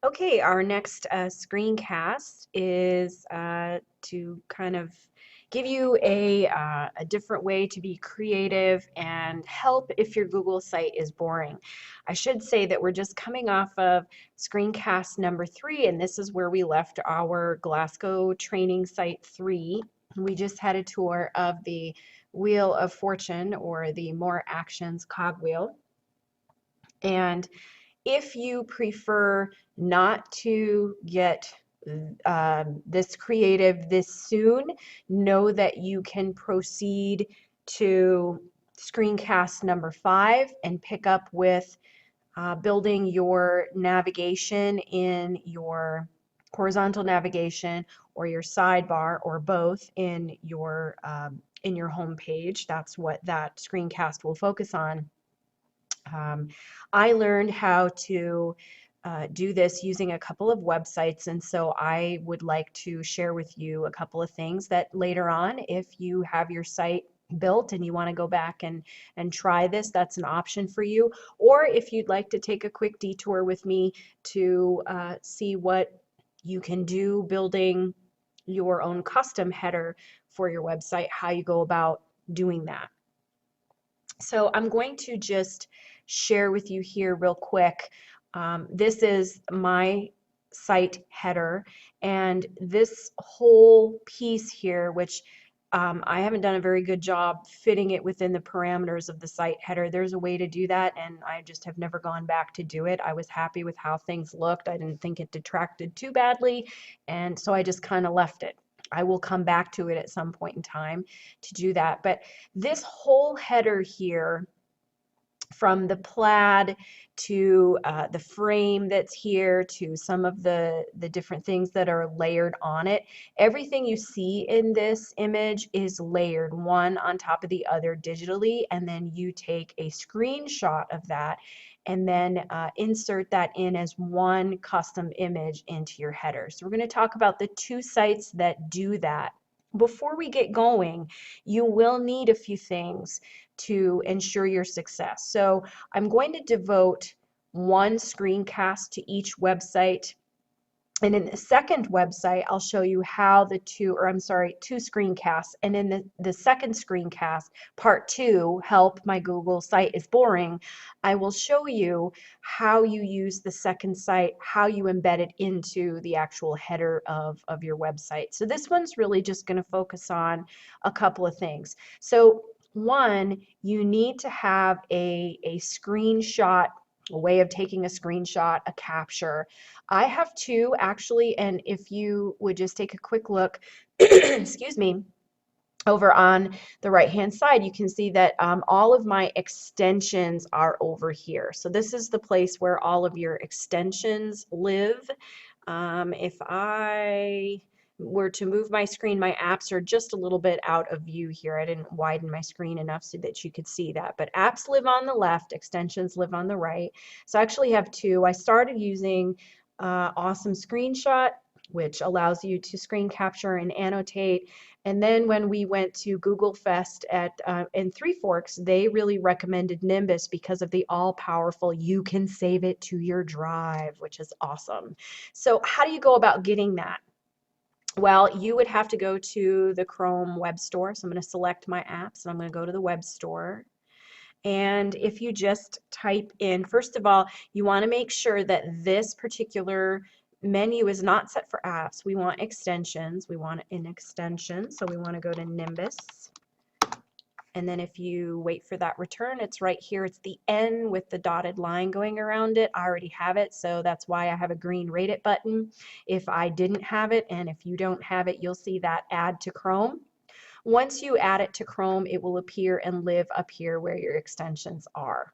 Okay, our next screencast is to kind of give you a different way to be creative and help if your Google site is boring. I should say that we're just coming off of screencast number 3, and this is where we left our Glasgow training site 3. We just had a tour of the Wheel of Fortune, or the More Actions cogwheel. And if you prefer not to get this creative this soon, know that you can proceed to screencast number 5 and pick up with building your navigation in your horizontal navigation or your sidebar or both in your home page. That's what that screencast will focus on. I learned how to do this using a couple of websites, and so I would like to share with you a couple of things that later on, if you have your site built and you want to go back and try this, that's an option for you. Or if you'd like to take a quick detour with me to see what you can do building your own custom header for your website, how you go about doing that. So I'm going to just share with you here real quick. This is my site header, and this whole piece here, which I haven't done a very good job fitting it within the parameters of the site header. There's a way to do that, and I just have never gone back to do it. I was happy with how things looked. I didn't think it detracted too badly, and so I just kind of left it. I will come back to it at some point in time to do that. But this whole header here, from the plaid to the frame that's here to some of the different things that are layered on it, everything you see in this image is layered one on top of the other digitally, and then you take a screenshot of that and then insert that in as one custom image into your header. So we're going to talk about the two sites that do that. Before we get going, you will need a few things to ensure your success. So I'm going to devote one screencast to each website. And in the second website, I'll show you how two screencasts. And in the second screencast, part 2, Help My Google Site is Boring, I will show you how you use the second site, how you embed it into the actual header of your website. So this one's really just going to focus on a couple of things. So one, you need to have a screenshot, a way of taking a screenshot, a capture. I have two actually, and if you would just take a quick look, excuse me, over on the right hand side, you can see that all of my extensions are over here. So this is the place where all of your extensions live. If I were to move my screen, my apps are just a little bit out of view here. I didn't widen my screen enough so that you could see that. But apps live on the left, extensions live on the right. So I actually have two. I started using Awesome Screenshot, which allows you to screen capture and annotate. And then when we went to Google Fest in Three Forks, they really recommended Nimbus because of the all-powerful, you can save it to your drive, which is awesome. So how do you go about getting that? Well, you would have to go to the Chrome web store. So I'm going to select my apps and I'm going to go to the web store. And if you just type in, first of all, you want to make sure that this particular menu is not set for apps. We want extensions. We want an extension. So we want to go to Nimbus. And then if you wait for that return, it's right here. It's the N with the dotted line going around it. I already have it, so that's why I have a green Rate It button. If I didn't have it, and if you don't have it, you'll see that Add to Chrome. Once you add it to Chrome, it will appear and live up here where your extensions are.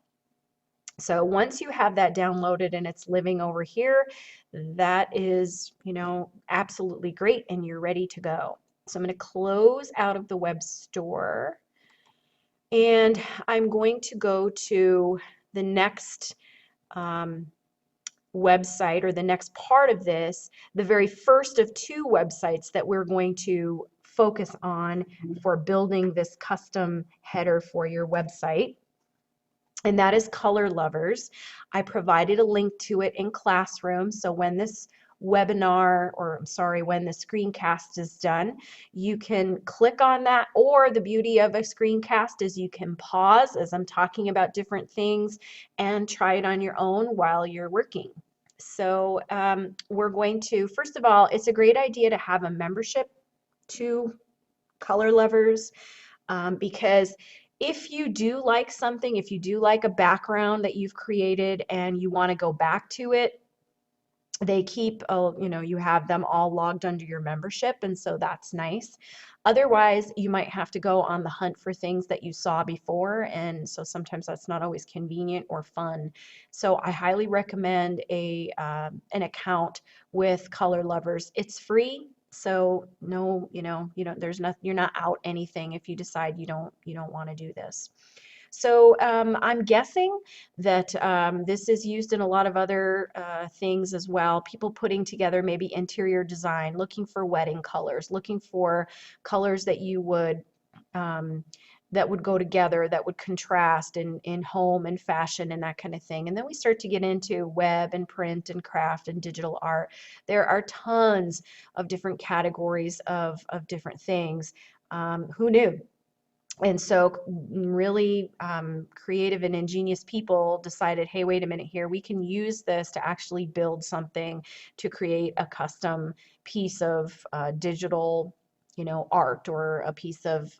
So once you have that downloaded and it's living over here, that is, absolutely great, and you're ready to go. So I'm going to close out of the web store. And I'm going to go to the next website, or the next part of this, the very first of two websites that we're going to focus on for building this custom header for your website. and that is Colourlovers. I provided a link to it in Classroom, so when this webinar, or I'm sorry, when the screencast is done, you can click on that, or the beauty of a screencast is you can pause as I'm talking about different things and try it on your own while you're working. So we're going to, first of all, it's a great idea to have a membership to Colourlovers, because if you do like something, if you do like a background that you've created and you want to go back to it, they keep, you know, you have them all logged under your membership, and so that's nice. Otherwise, you might have to go on the hunt for things that you saw before, and so sometimes that's not always convenient or fun. So I highly recommend an account with Colourlovers. It's free, so no, there's nothing, you're not out anything if you decide you don't want to do this. So I'm guessing that this is used in a lot of other things as well. People putting together maybe interior design, looking for wedding colors, looking for colors that you would that would go together, that would contrast in home and fashion and that kind of thing. And then we start to get into web and print and craft and digital art. There are tons of different categories of different things. Who knew? And so really creative and ingenious people decided, hey, wait a minute here, we can use this to actually build something, to create a custom piece of digital, art, or a piece of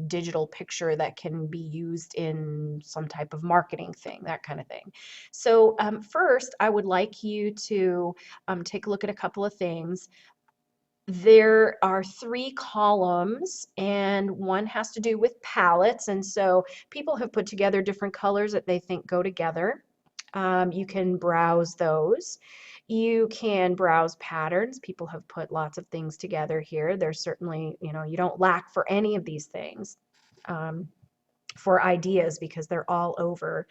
digital picture that can be used in some type of marketing thing, that kind of thing. So first, I would like you to take a look at a couple of things. There are 3 columns, and one has to do with palettes, and so people have put together different colors that they think go together. You can browse those. You can browse patterns. People have put lots of things together here. There's certainly, you don't lack for any of these things, for ideas, because they're all over.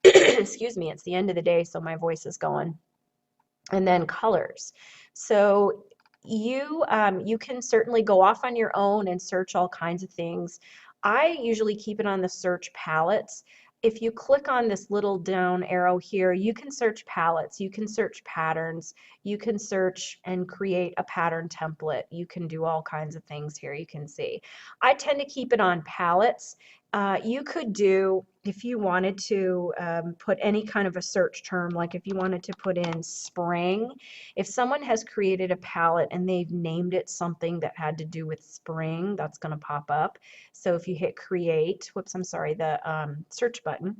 Excuse me, it's the end of the day, so my voice is going. And then colors. So you can certainly go off on your own and search all kinds of things. I usually keep it on the search palettes. If you click on this little down arrow here, you can search palettes, you can search patterns, you can search and create a pattern template. You can do all kinds of things here, you can see. I tend to keep it on palettes. You could do, if you wanted to put any kind of a search term, like if you wanted to put in spring, if someone has created a palette and they've named it something that had to do with spring, that's going to pop up. So if you hit create, whoops, I'm sorry, the search button,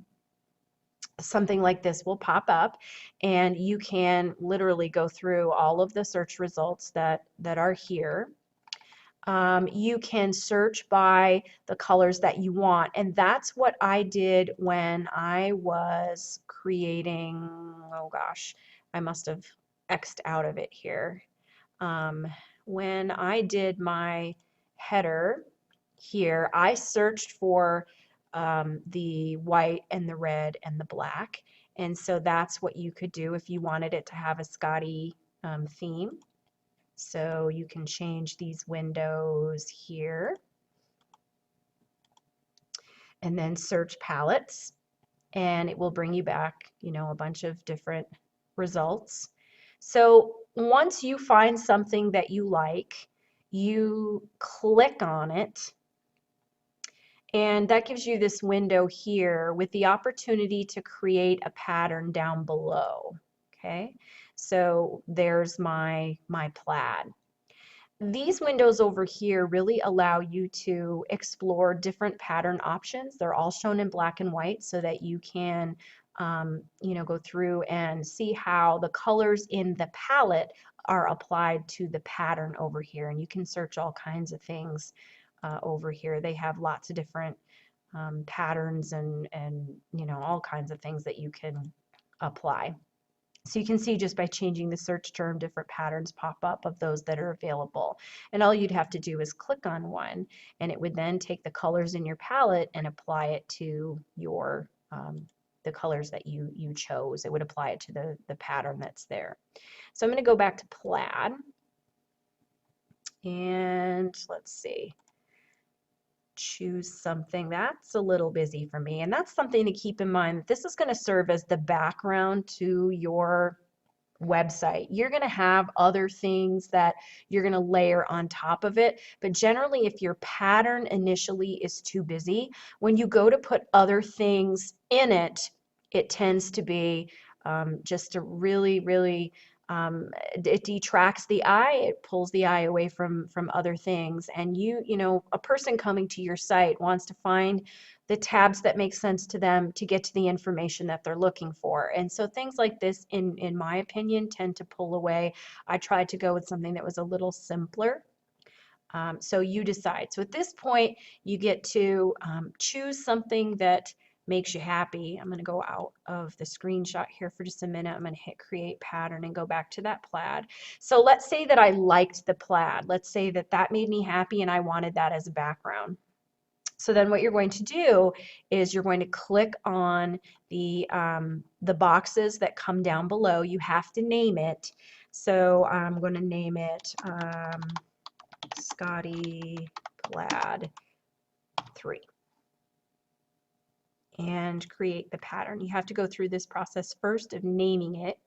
something like this will pop up, and you can literally go through all of the search results that are here. You can search by the colors that you want, and that's what I did when I was creating, oh gosh, I must have X'd out of it here. When I did my header here, I searched for the white and the red and the black, and so that's what you could do if you wanted it to have a Scotty theme. So you can change these windows here and then search palettes, and it will bring you back, a bunch of different results. So once you find something that you like, you click on it, and that gives you this window here with the opportunity to create a pattern down below. Okay, so there's my plaid. These windows over here really allow you to explore different pattern options. They're all shown in black and white so that you can, go through and see how the colors in the palette are applied to the pattern over here. And you can search all kinds of things over here. They have lots of different patterns and all kinds of things that you can apply. So you can see just by changing the search term, different patterns pop up of those that are available. And all you'd have to do is click on one, and it would then take the colors in your palette and apply it to your the colors that you chose. It would apply it to the pattern that's there. So I'm going to go back to plaid, and let's see. choose something that's a little busy for me. And that's something to keep in mind. This is going to serve as the background to your website. You're going to have other things that you're going to layer on top of it. But generally, if your pattern initially is too busy, when you go to put other things in it, it tends to be just a really, it detracts the eye, it pulls the eye away from other things. And you know, a person coming to your site wants to find the tabs that make sense to them to get to the information that they're looking for. And so things like this, in my opinion, tend to pull away. I tried to go with something that was a little simpler. So you decide. So at this point, you get to choose something that makes you happy. I'm going to go out of the screenshot here for just a minute. I'm going to hit create pattern and go back to that plaid. So let's say that I liked the plaid. Let's say that that made me happy and I wanted that as a background. So then what you're going to do is you're going to click on the boxes that come down below. You have to name it. So I'm going to name it Scotty Plaid 3 and create the pattern. You have to go through this process first of naming it.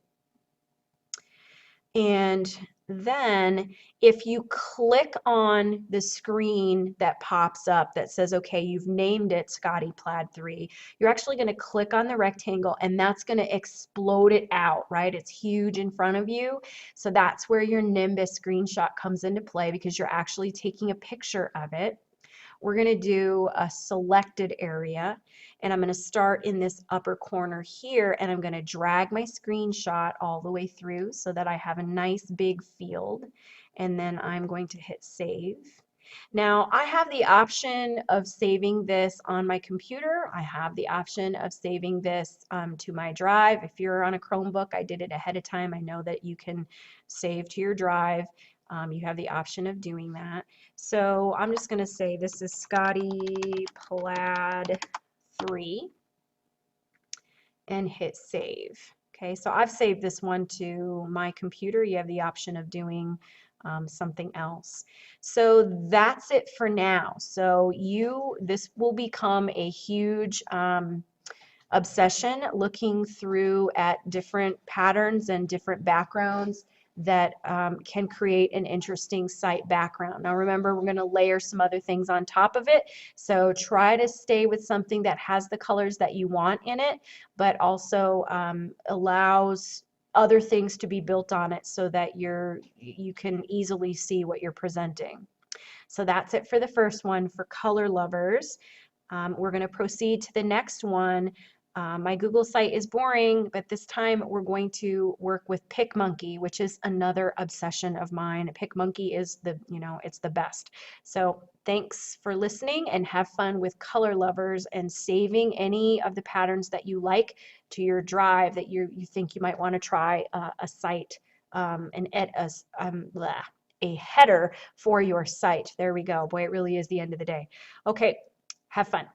And then if you click on the screen that pops up that says, okay, you've named it Scotty Plaid 3, you're actually going to click on the rectangle and that's going to explode it out, right? It's huge in front of you. So that's where your Nimbus screenshot comes into play because you're actually taking a picture of it. We're going to do a selected area, and I'm going to start in this upper corner here, and I'm going to drag my screenshot all the way through so that I have a nice big field, and then I'm going to hit save. Now, I have the option of saving this on my computer. I have the option of saving this to my drive. If you're on a Chromebook, I did it ahead of time. I know that you can save to your drive. You have the option of doing that. So I'm just going to say this is Scotty Plaid 3 and hit save. Okay, so I've saved this one to my computer. You have the option of doing something else. So that's it for now. So this will become a huge obsession, looking through at different patterns and different backgrounds that can create an interesting site background. Now remember, we're going to layer some other things on top of it, so try to stay with something that has the colors that you want in it, but also allows other things to be built on it so that you can easily see what you're presenting. So that's it for the first one for Colourlovers. We're going to proceed to the next one. My Google site is boring, but this time we're going to work with PicMonkey, which is another obsession of mine. PicMonkey is it's the best. So thanks for listening and have fun with Colourlovers and saving any of the patterns that you like to your drive that you think you might want to try a site a header for your site. There we go. Boy, it really is the end of the day. Okay, have fun.